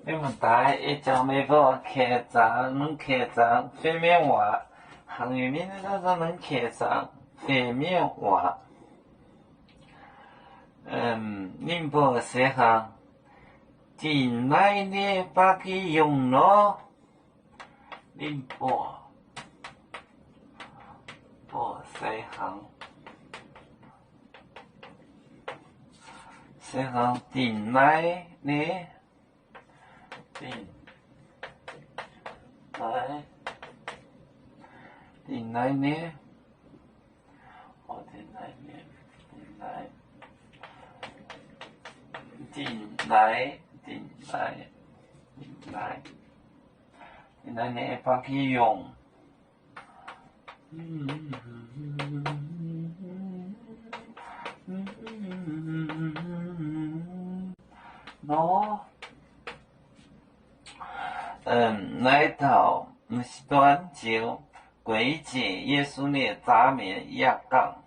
因为大一讲美国开张能开张非面话，行业面那个能开张非面话。宁波西行，进来的把给用了，宁波西行。西行进来呢，进来呢，把它用。来到是端就归结耶稣的杂面压杠，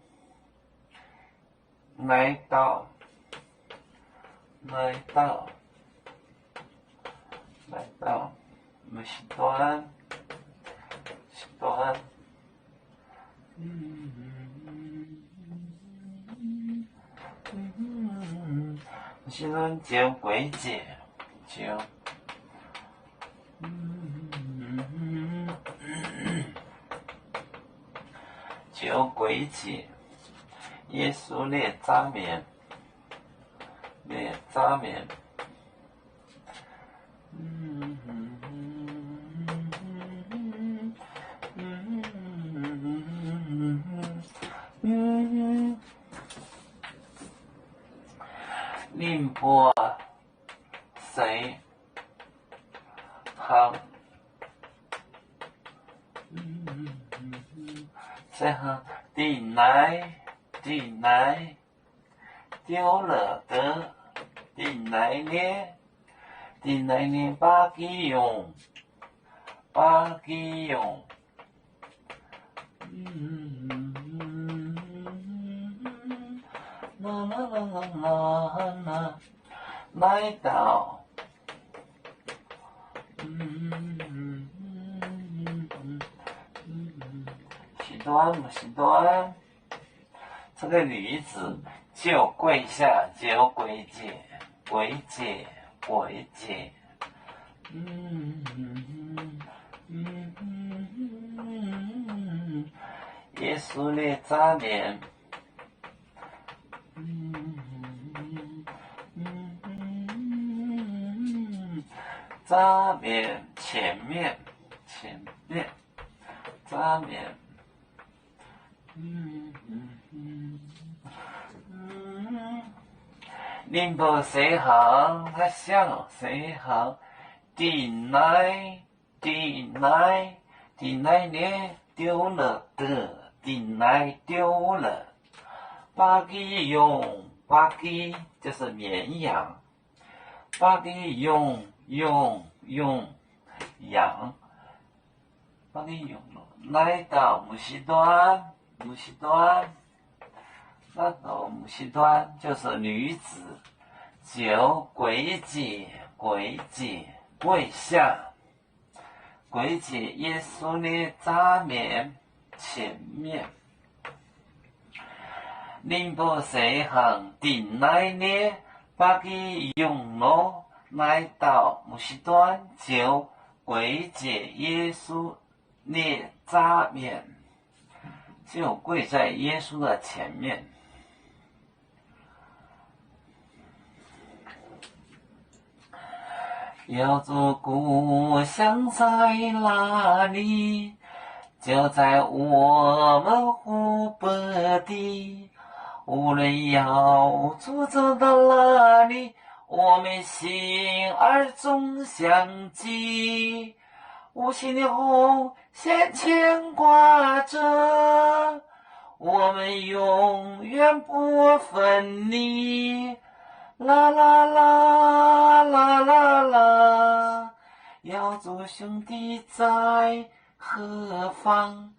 来到是端，是端就归结就。就归结耶稣的杂面，宁波西行。西行进来丢了的进来呢把给用，来到是端，这个女子就跪下，就归结，耶稣的杂面，杂面前面，杂面。宁波西行，他向西行，进来呢丢了的，进来丢了，把给用，就是绵羊，把给用羊，把给用了，来到木西端。那到木西端就是女子，就跪下，归结耶稣的杂面前面。宁波西行进来呢，把给用了，来到木西端就归结耶稣的杂面。就跪在耶稣的前面。要做故乡在哪里？就在我们湖北地。无论要走到哪里，我们心儿总相系。无形的红线牵挂着，我们永远不分离。啦啦啦啦啦啦，要做兄弟在何方？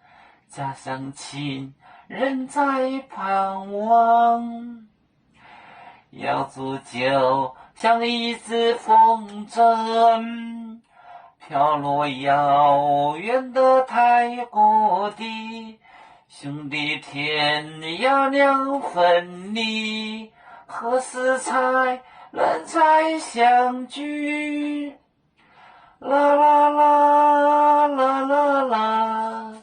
家乡亲人在盼望。要煮酒，像一只风筝，飘落遥远的太国地。兄弟天涯两分离，何时才能再相聚？啦啦啦啦啦啦，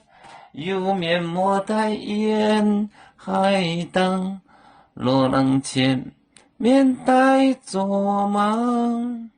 有面莫待烟海灯，若能见面待做梦。